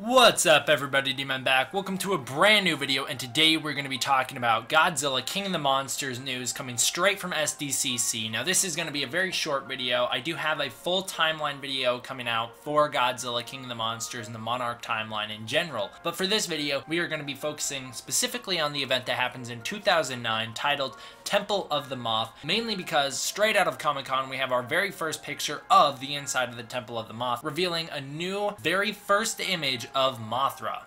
What's up everybody, D-Man back. Welcome to a brand new video, and today we're going to be talking about Godzilla King of the Monsters news coming straight from SDCC. Now this is going to be a very short video. I do have a full timeline video coming out for Godzilla King of the Monsters and the Monarch timeline in general. But for this video, we are going to be focusing specifically on the event that happens in 2009 titled Temple of the Moth, mainly because straight out of Comic-Con we have our very first picture of the inside of the Temple of the Moth, revealing a new, very first image of Mothra.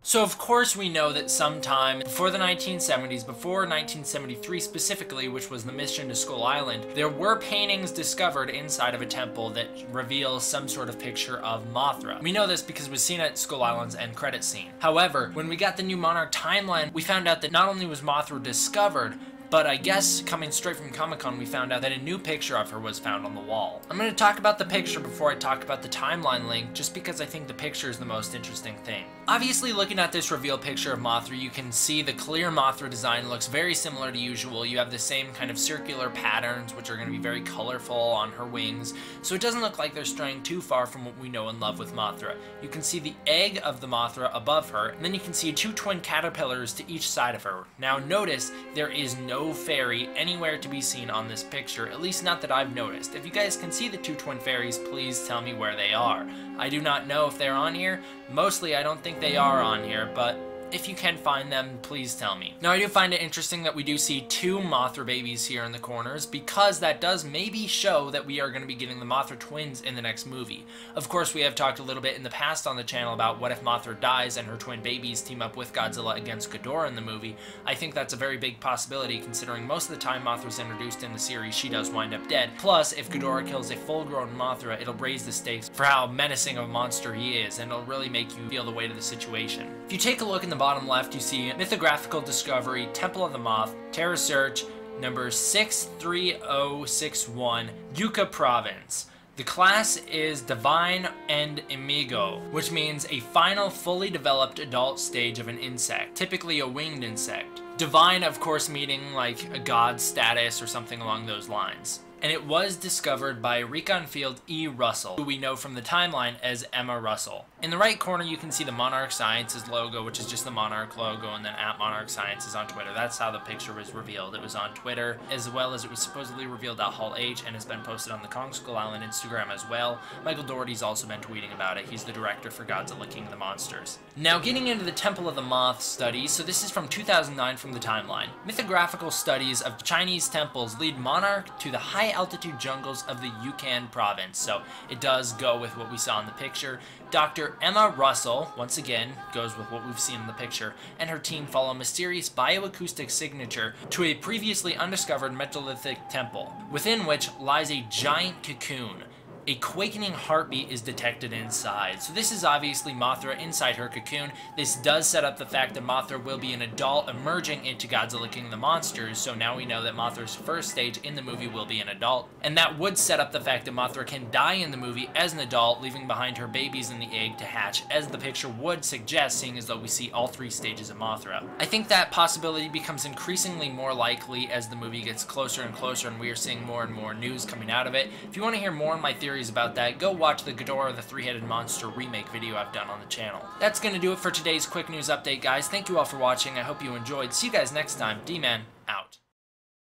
So of course we know that sometime before the 1970s, before 1973 specifically, which was the mission to Skull Island, there were paintings discovered inside of a temple that reveals some sort of picture of Mothra. We know this because we've seen it at Skull Island's end credit scene. However, when we got the new Monarch timeline, we found out that not only was Mothra discovered, but I guess coming straight from Comic-Con, we found out that a new picture of her was found on the wall. I'm going to talk about the picture before I talk about the timeline link, just because I think the picture is the most interesting thing. Obviously, looking at this reveal picture of Mothra, you can see the clear Mothra design looks very similar to usual. You have the same kind of circular patterns, which are going to be very colorful on her wings, so it doesn't look like they're straying too far from what we know and love with Mothra. You can see the egg of the Mothra above her, and then you can see two twin caterpillars to each side of her. Now notice, there is no fairy anywhere to be seen on this picture, at least not that I've noticed. If you guys can see the two twin fairies, please tell me where they are. I do not know if they're on here. Mostly I don't think they are on here, but if you can find them, please tell me. Now, I do find it interesting that we do see two Mothra babies here in the corners, because that does maybe show that we are going to be getting the Mothra twins in the next movie. Of course, we have talked a little bit in the past on the channel about what if Mothra dies and her twin babies team up with Godzilla against Ghidorah in the movie. I think that's a very big possibility, considering most of the time Mothra's introduced in the series, she does wind up dead. Plus, if Ghidorah kills a full-grown Mothra, it'll raise the stakes for how menacing of a monster he is, and it'll really make you feel the weight of the situation. If you take a look in the bottom left, you see Mythographical Discovery, Temple of the Moth, Terra Search, number 63061, Yucca Province. The class is Divine and Amigo, which means a final fully developed adult stage of an insect, typically a winged insect. Divine, of course, meaning like a god status or something along those lines. And it was discovered by Reconfield E. Russell, who we know from the timeline as Emma Russell. In the right corner, you can see the Monarch Sciences logo, which is just the Monarch logo, and then at Monarch Sciences on Twitter. That's how the picture was revealed. It was on Twitter, as well as it was supposedly revealed at Hall H, and has been posted on the Kong Skull Island Instagram as well. Michael Dougherty's also been tweeting about it. He's the director for Godzilla King of the Monsters. Now, getting into the Temple of the Moth studies, so this is from 2009 from the timeline. Mythographical studies of Chinese temples lead Monarch to the high-altitude jungles of the Yukon province, so it does go with what we saw in the picture. Dr. Emma Russell, once again, goes with what we've seen in the picture, and her team follow a mysterious bioacoustic signature to a previously undiscovered Mesolithic temple, within which lies a giant cocoon. A quakening heartbeat is detected inside. So this is obviously Mothra inside her cocoon. This does set up the fact that Mothra will be an adult emerging into Godzilla King of the Monsters, so now we know that Mothra's first stage in the movie will be an adult. And that would set up the fact that Mothra can die in the movie as an adult, leaving behind her babies in the egg to hatch, as the picture would suggest, seeing as though we see all three stages of Mothra. I think that possibility becomes increasingly more likely as the movie gets closer and closer, and we are seeing more and more news coming out of it. If you want to hear more on my theories about that, go watch the Ghidorah the Three-Headed Monster remake video I've done on the channel. That's going to do it for today's quick news update, guys. Thank you all for watching. I hope you enjoyed. See you guys next time. D-Man.